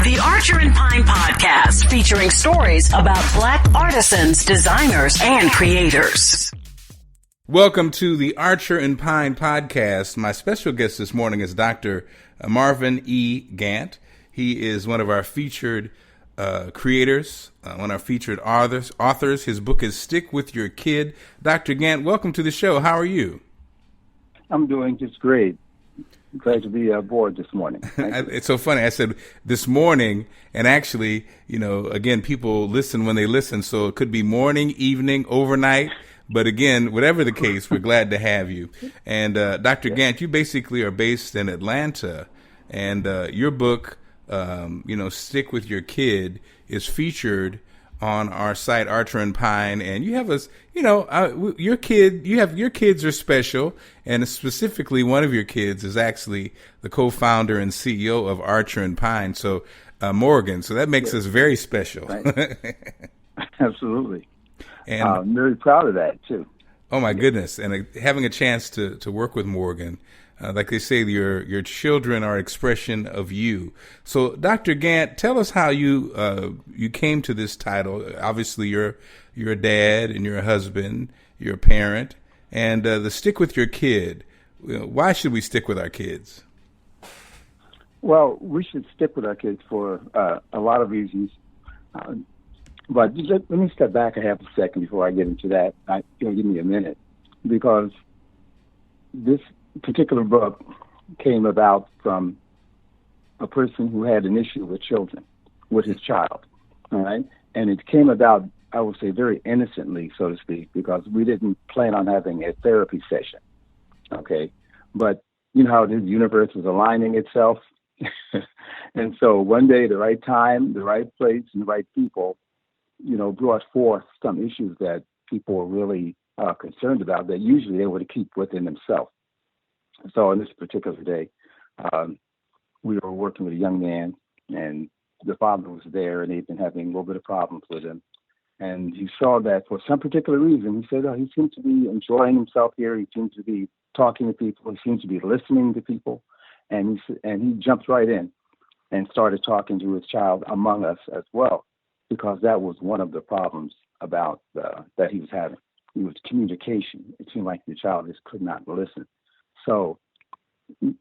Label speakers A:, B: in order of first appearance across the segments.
A: The Archer and Pine Podcast, featuring stories about Black artisans, designers, and creators.
B: Welcome to the Archer and Pine Podcast. My special guest this morning is Dr. Marvin E. Gantt. He is one of our featured creators, one of our featured authors. His book is Stick With Your Kid. Dr. Gantt, welcome to the show. How are you?
C: I'm doing just great. Glad to be aboard this morning.
B: It's so funny. I said this morning, and actually, again, people listen when they listen, so it could be morning, evening, overnight. But again, whatever the case, we're glad to have you. And Dr. Gantt, you basically are based in Atlanta, and your book, Stick With Your Kid, is featured on our site, Archer and Pine, and you have your kids are special, and specifically one of your kids is actually the co-founder and CEO of Archer and Pine, so Morgan. So that makes us very special.
C: Right. Absolutely.
B: And
C: I'm very proud of that too.
B: Oh my goodness! And having a chance to work with Morgan, like they say, your children are expression of you. So, Dr. Gantt, tell us how you came to this title. Obviously, you're a dad and you're a husband, you're a parent, and the Stick With Your Kid. Why should we stick with our kids?
C: Well, we should stick with our kids for a lot of reasons. But let me step back a half a second before I get into that. Give me a minute, because this particular book came about from a person who had an issue with children, with his child, all right? And it came about, I would say, very innocently, so to speak, because we didn't plan on having a therapy session, okay? But you know how the universe was aligning itself? And so one day, the right time, the right place, and the right people, brought forth some issues that people were really concerned about that usually they would keep within themselves. So on this particular day, we were working with a young man, and the father was there, and they'd been having a little bit of problems with him. And he saw that for some particular reason, he said, he seems to be enjoying himself here. He seems to be talking to people. He seems to be listening to people. And he jumped right in and started talking to his child among us as well, because that was one of the problems about that he was having. It was communication. It seemed like the child just could not listen. So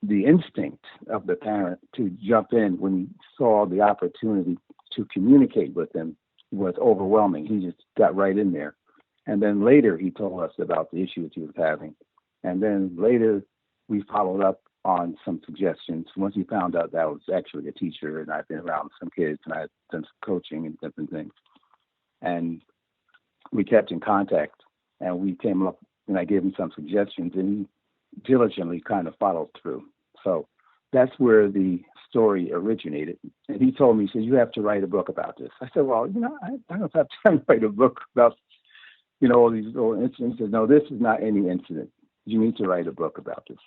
C: the instinct of the parent to jump in when he saw the opportunity to communicate with him was overwhelming. He just got right in there. And then later he told us about the issues he was having. And then later we followed up on some suggestions. Once he found out that I was actually a teacher and I've been around some kids and I've done some coaching and different things. And we kept in contact, and we came up, and I gave him some suggestions, and he diligently kind of followed through. So that's where the story originated. And he told me, he said, you have to write a book about this. I said, well, I don't have time to write a book about, all these little incidents. He said, no, this is not any incident. You need to write a book about this.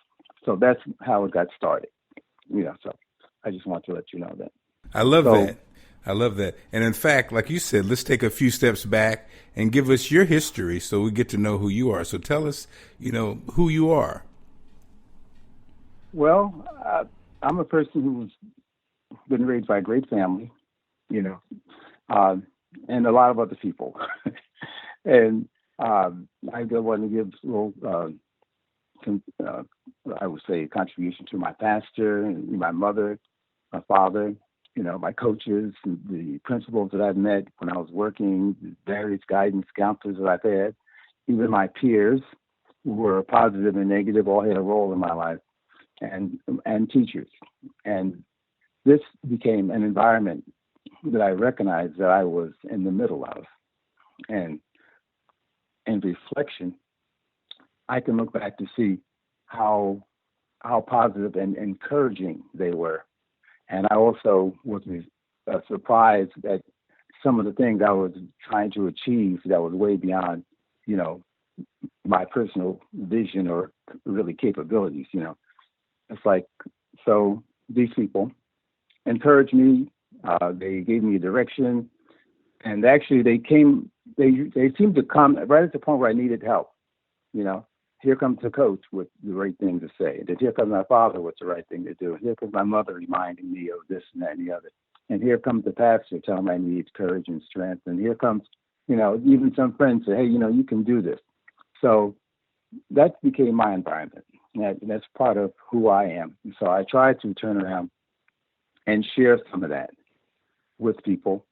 C: So that's how it got started. So I just want to let you know that.
B: I love that. I love that. And in fact, like you said, let's take a few steps back and give us your history so we get to know who you are. So tell us, who you are.
C: Well, I'm a person who's been raised by a great family, and a lot of other people. And I want to give a little, I would say, contribution to my pastor, and my mother, my father, my coaches, the principals that I've met when I was working, the various guidance counselors that I've had, even my peers who were positive and negative, all had a role in my life, and teachers. And this became an environment that I recognized that I was in the middle of. And in reflection, I can look back to see how positive and encouraging they were. And I also was surprised at some of the things I was trying to achieve that was way beyond, my personal vision or really capabilities, It's like, so these people encouraged me. They gave me direction. And actually they seemed to come right at the point where I needed help, Here comes the coach with the right thing to say. And then here comes my father with the right thing to do. And here comes my mother reminding me of this and that and the other. And here comes the pastor telling me I need courage and strength. And here comes, even some friends say, hey, you can do this. So that became my environment. That's part of who I am. And so I try to turn around and share some of that with people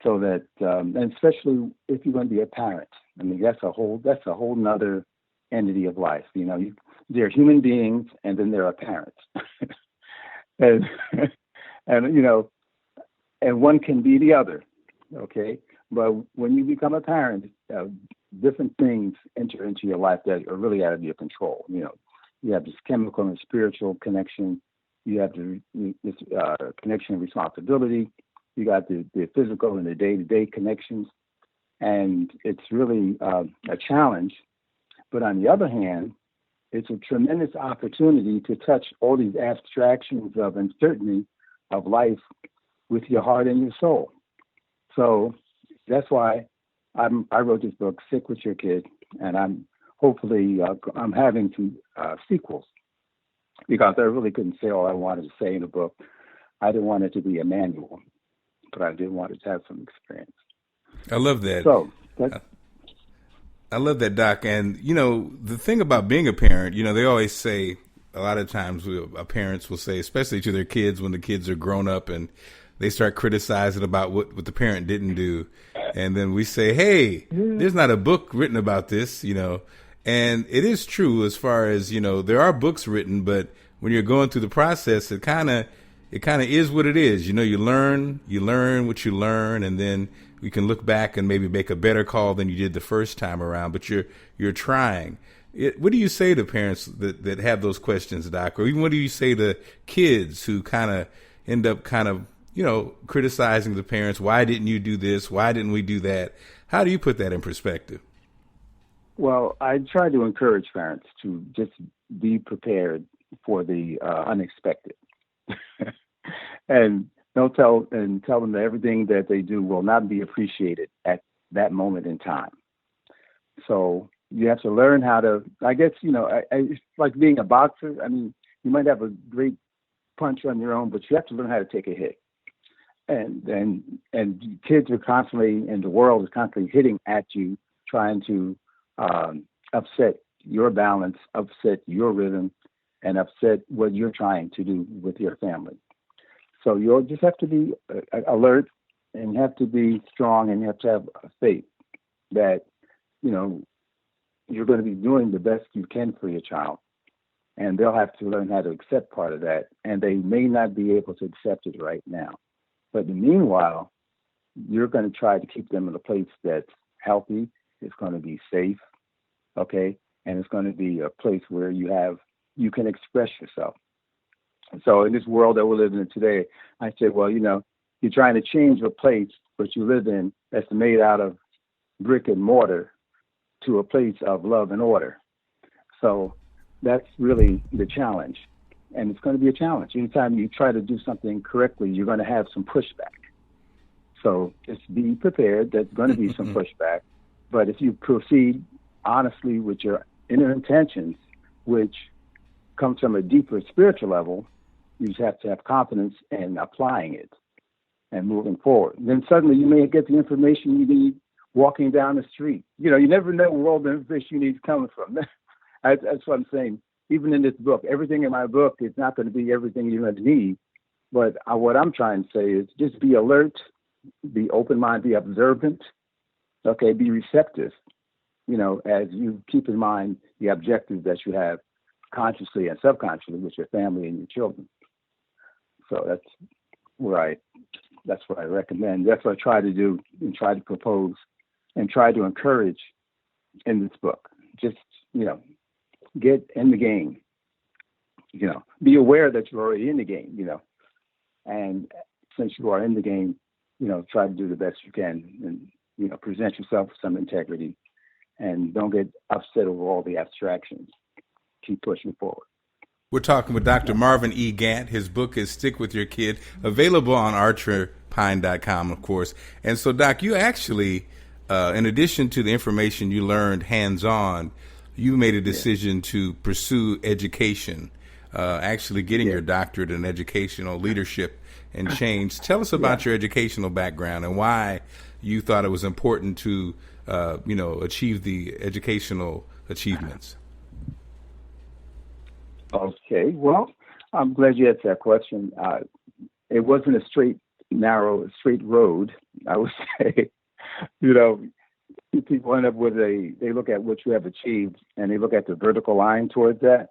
C: so that, and especially if you're going to be a parent. I mean, that's a whole nother entity of life. They're human beings, and then there are parents. and, and one can be the other, okay? But when you become a parent, different things enter into your life that are really out of your control. You have this chemical and spiritual connection. You have this connection and responsibility. You got the physical and the day-to-day connections. And it's really a challenge. But on the other hand, it's a tremendous opportunity to touch all these abstractions of uncertainty of life with your heart and your soul. So that's why I wrote this book, Sick with Your Kid, and I'm having some sequels, because I really couldn't say all I wanted to say in the book. I didn't want it to be a manual, but I did want it to have some experience.
B: I love that.
C: So
B: I love that, Doc. And, the thing about being a parent, they always say, a lot of times parents will say, especially to their kids when the kids are grown up and they start criticizing about what the parent didn't do. And then we say, hey, there's not a book written about this, And it is true as far as, there are books written, but when you're going through the process, it kind of is what it is. You learn what you learn, and then we can look back and maybe make a better call than you did the first time around, but you're trying. What do you say to parents that have those questions, Doc? Or even what do you say to kids who kind of end up criticizing the parents? Why didn't you do this? Why didn't we do that? How do you put that in perspective?
C: Well, I try to encourage parents to just be prepared for the unexpected. And don't tell them that everything that they do will not be appreciated at that moment in time. So you have to learn how to, I guess, it's like being a boxer. I mean, you might have a great punch on your own, but you have to learn how to take a hit. And kids are constantly, and the world is constantly hitting at you, trying to upset your balance, upset your rhythm, and upset what you're trying to do with your family. So you'll just have to be alert, and you have to be strong, and you have to have faith that, you're going to be doing the best you can for your child. And they'll have to learn how to accept part of that. And they may not be able to accept it right now. But in the meanwhile, you're going to try to keep them in a place that's healthy. It's going to be safe, okay? And it's going to be a place where you can express yourself. So in this world that we're living in today, I said, well, you're trying to change a place that you live in that's made out of brick and mortar to a place of love and order. So that's really the challenge. And it's going to be a challenge. Anytime you try to do something correctly, you're going to have some pushback. So just be prepared. There's going to be some pushback. But if you proceed honestly with your inner intentions, which comes from a deeper spiritual level, you just have to have confidence in applying it and moving forward. And then suddenly you may get the information you need walking down the street. You never know where all the information you need is coming from. That's what I'm saying. Even in this book, everything in my book is not going to be everything you're going to need. But what I'm trying to say is just be alert, be open-minded, be observant, okay, be receptive, as you keep in mind the objectives that you have consciously and subconsciously with your family and your children. So that's what I recommend. That's what I try to do and try to propose and try to encourage in this book. Just, get in the game, be aware that you're already in the game, and since you are in the game, try to do the best you can and, present yourself with some integrity and don't get upset over all the abstractions. Keep pushing forward.
B: We're talking with Dr. Marvin E. Gantt. His book is Stick With Your Kid, available on archerpine.com, of course. And so, Doc, you actually, in addition to the information you learned hands-on, you made a decision to pursue education, actually getting your doctorate in educational leadership. and change. Tell us about your educational background and why you thought it was important to, achieve the educational achievements.
C: Okay, well, I'm glad you asked that question. It wasn't a straight road, I would say. People end up with they look at what you have achieved and they look at the vertical line towards that.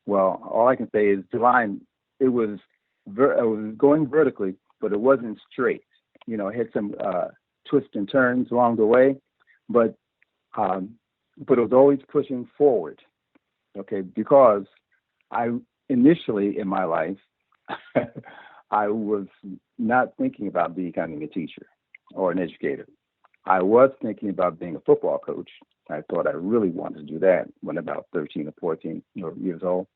C: Well, all I can say is the line, it was going vertically, but it wasn't straight. It had some twists and turns along the way, but it was always pushing forward. Okay, because I initially in my life, I was not thinking about becoming a teacher or an educator. I was thinking about being a football coach. I thought I really wanted to do that when about 13 or 14 years old.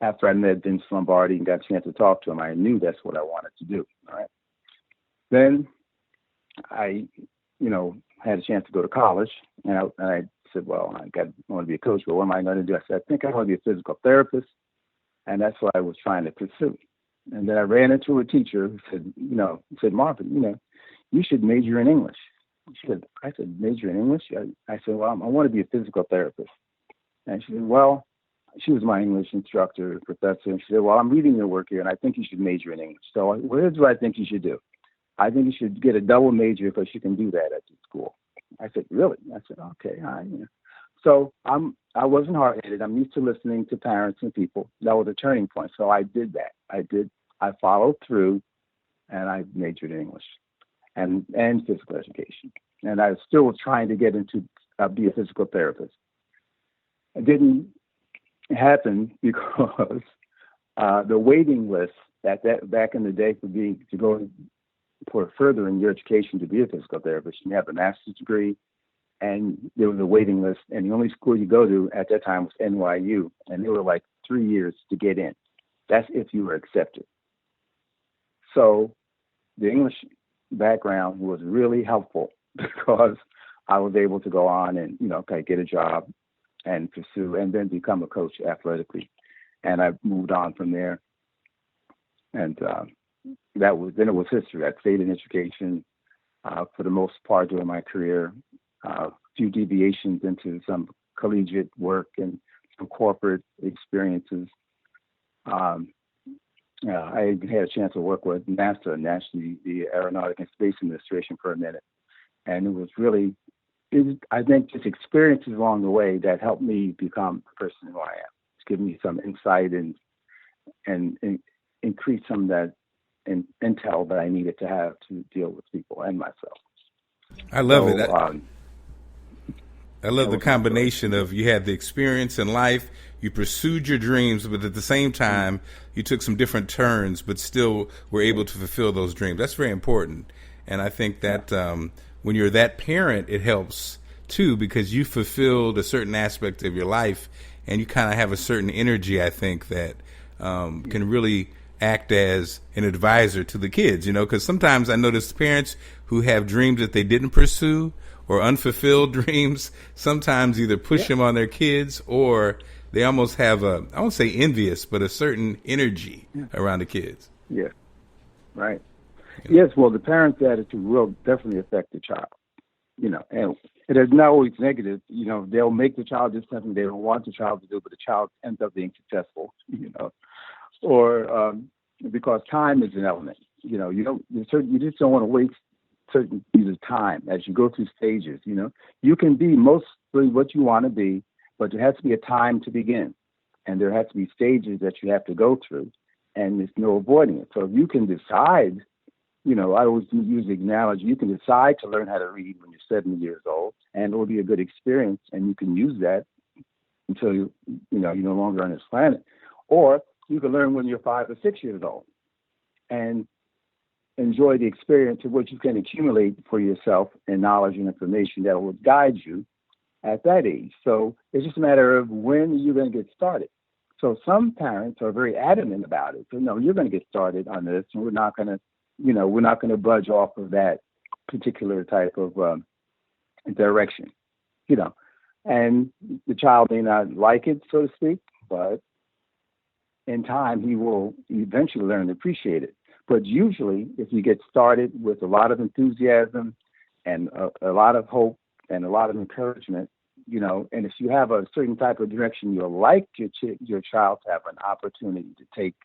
C: After I met Vince Lombardi and got a chance to talk to him, I knew that's what I wanted to do. All right. Then I, had a chance to go to college, and I said, well, I want to be a coach, but what am I going to do? I said, I think I want to be a physical therapist, and that's what I was trying to pursue. And then I ran into a teacher who said, Marvin, you should major in English. I said, major in English? I said, well, I want to be a physical therapist. And she said, well, she was my English instructor, professor. And she said, well, I'm reading your work here, and I think you should major in English. So here's what I think you should do. I think you should get a double major because you can do that at the school. I said, really? I said, okay. So I wasn't hard-headed. I'm used to listening to parents and people. That was a turning point. So I did that. I followed through, and I majored in English and physical education. And I still was trying to get into be a physical therapist. It didn't happen because the waiting list back in the day to go for further in your education to be a physical therapist, you have a master's degree, and there was a waiting list, and the only school you go to at that time was NYU, and they were like 3 years to get in. That's if you were accepted. So the English background was really helpful because I was able to go on and, get a job and pursue and then become a coach athletically. And I moved on from there. And then it was history. I stayed in education for the most part during my career, a few deviations into some collegiate work and some corporate experiences. I had a chance to work with NASA, nationally, the Aeronautic and Space Administration, for a minute. And it was really, I think, just experiences along the way that helped me become the person who I am. It's given me some insight and increase some of that intel that I needed to have to deal with people and myself.
B: I love it. I love the combination of you had the experience in life, you pursued your dreams, but at the same time, you took some different turns, but still were able to fulfill those dreams. That's very important. And I think that when you're that parent, it helps too, because you fulfilled a certain aspect of your life and you kind of have a certain energy, I think, that can really act as an advisor to the kids, because sometimes I notice parents who have dreams that they didn't pursue or unfulfilled dreams sometimes either push them on their kids or they almost have I won't say envious, but a certain energy around the kids.
C: Yeah, right. Yes, well, the parent's attitude will definitely affect the child, and it is not always negative. They'll make the child do something they don't want the child to do, but the child ends up being successful, or because time is an element. You just don't want to waste certain pieces of time as you go through stages. You can be mostly what you want to be, but there has to be a time to begin, and there has to be stages that you have to go through, and there's no avoiding it. So if you can decide, I always use the analogy, you can decide to learn how to read when you're 7 years old, and it will be a good experience, and you can use that until you're no longer on this planet. Or you can learn when you're 5 or 6 years old and enjoy the experience of what you can accumulate for yourself and knowledge and information that will guide you at that age. So it's just a matter of when you're going to get started. So some parents are very adamant about it. So no, you're going to get started on this, and we're not going to budge off of that particular type of direction, and the child may not like it, so to speak, but in time he will eventually learn to appreciate it. But usually, if you get started with a lot of enthusiasm and a lot of hope and a lot of encouragement, and if you have a certain type of direction you'd like your child to have an opportunity to take,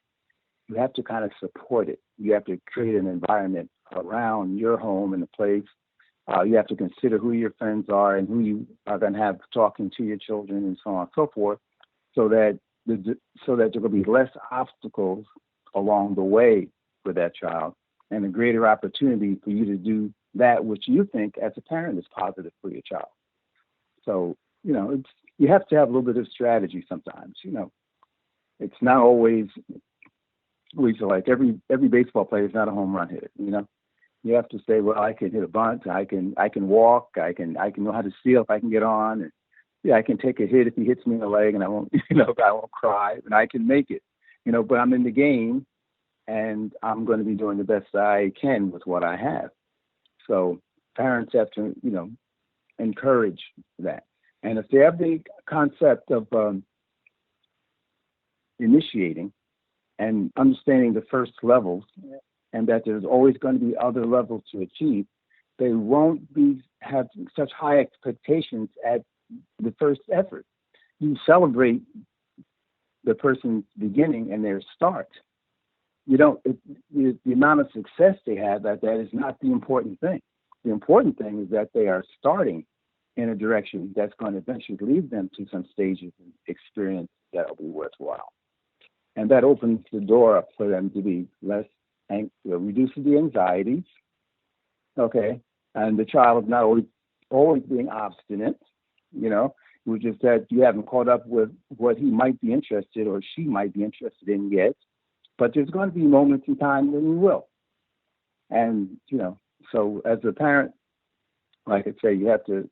C: you have to kind of support it. You have to create an environment around your home and the place. You have to consider who your friends are and who you are going to have talking to your children and so on and so forth, so that there will be less obstacles along the way for that child and a greater opportunity for you to do that which you think as a parent is positive for your child. So, you have to have a little bit of strategy sometimes. It's not always like every baseball player is not a home run hitter. You have to say, well, I can hit a bunt, I can walk, I can know how to steal if I can get on, and yeah, I can take a hit if he hits me in the leg, and I won't, I won't cry, and I can make it, But I'm in the game, and I'm going to be doing the best I can with what I have. So parents have to, encourage that, and if they have the concept of initiating and understanding the first levels, and that there's always going to be other levels to achieve, they won't have such high expectations at the first effort. You celebrate the person's beginning and their start. The amount of success they have at that is not the important thing. The important thing is that they are starting in a direction that's going to eventually lead them to some stages of experience that will be worthwhile. And that opens the door up for them to be less reduces the anxieties, okay? And the child is not always being obstinate, which is that you haven't caught up with what he might be interested or she might be interested in yet. But there's going to be moments in time when you will. And, so as a parent, like I say, you have to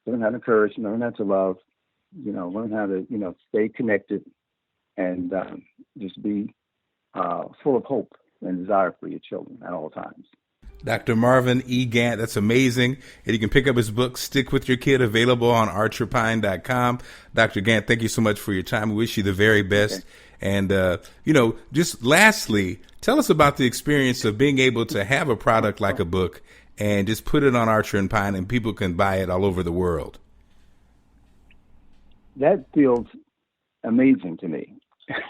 C: learn how to encourage, learn how to love, learn how to, stay connected and just be full of hope and desire for your children at all times.
B: Dr. Marvin E. Gantt, that's amazing. And you can pick up his book, Stick With Your Kid, available on archerpine.com. Dr. Gantt, thank you so much for your time. We wish you the very best. Okay. And, just lastly, tell us about the experience of being able to have a product like a book and just put it on Archer and Pine and people can buy it all over the world.
C: That feels amazing to me.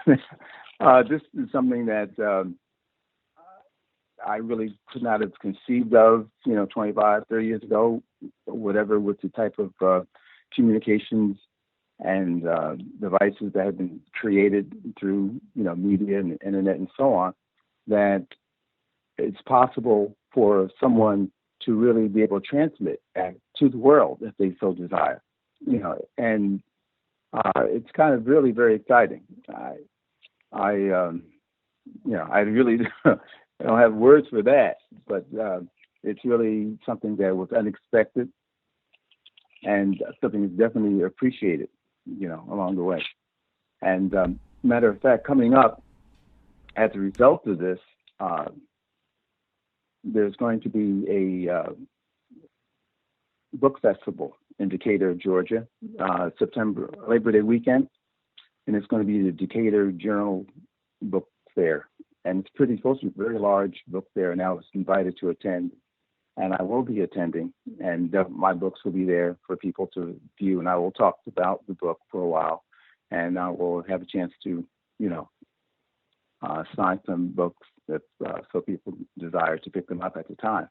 C: This is something that I really could not have conceived of, 25, 30 years ago, whatever, with the type of communications and devices that have been created through, media and the internet and so on, that it's possible for someone to really be able to transmit to the world if they so desire, and it's kind of really very exciting. I really I don't have words for that, but it's really something that was unexpected and something that's definitely appreciated, along the way. And matter of fact, coming up as a result of this, there's going to be a book festival in Decatur, Georgia, Labor Day weekend, and it's going to be the Decatur Journal Book Fair. And it's supposed to be a very large book fair, and I was invited to attend, and I will be attending, and my books will be there for people to view, and I will talk about the book for a while, and I will have a chance to, sign some books that so people desire to pick them up at the time,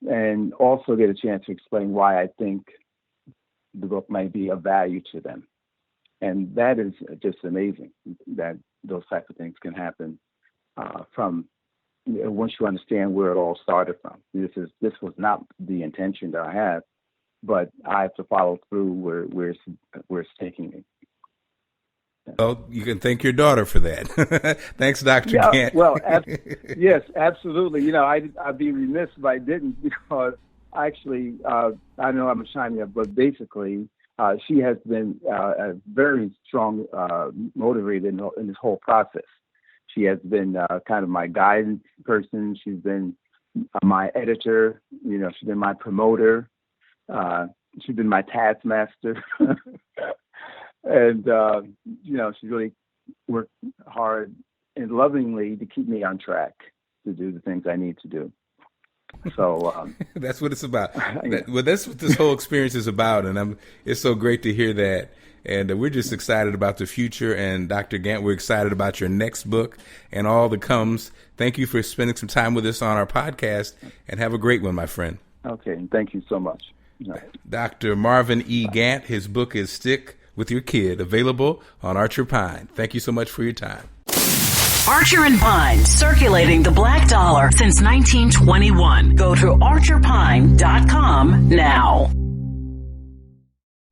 C: and also get a chance to explain why I think the book might be of value to them. And that is just amazing that those types of things can happen. From once you understand where it all started from. This was not the intention that I had, but I have to follow through where it's taking me.
B: Well, you can thank your daughter for that. Thanks, Dr. Gantt.
C: Well, yes, absolutely. I'd be remiss if I didn't, because actually, I know I'm shining up, but basically, she has been a very strong motivator in this whole process. She has been kind of my guidance person. She's been my editor. She's been my promoter. She's been my taskmaster. And, she's really worked hard and lovingly to keep me on track. to do the things I need to do. So
B: that's what it's about. That's what this whole experience is about, and it's so great to hear that. And we're just excited about the future. And Dr. Gantt, we're excited about your next book and all that comes. Thank you for spending some time with us on our podcast, and have a great one, my friend.
C: Okay, thank you so much.
B: Dr. Marvin E. Gantt, his book is Stick with Your Kid, available on Archer Pine. Thank you so much for your time.
A: Archer and Pine, circulating the black dollar since 1921. Go to archerpine.com now.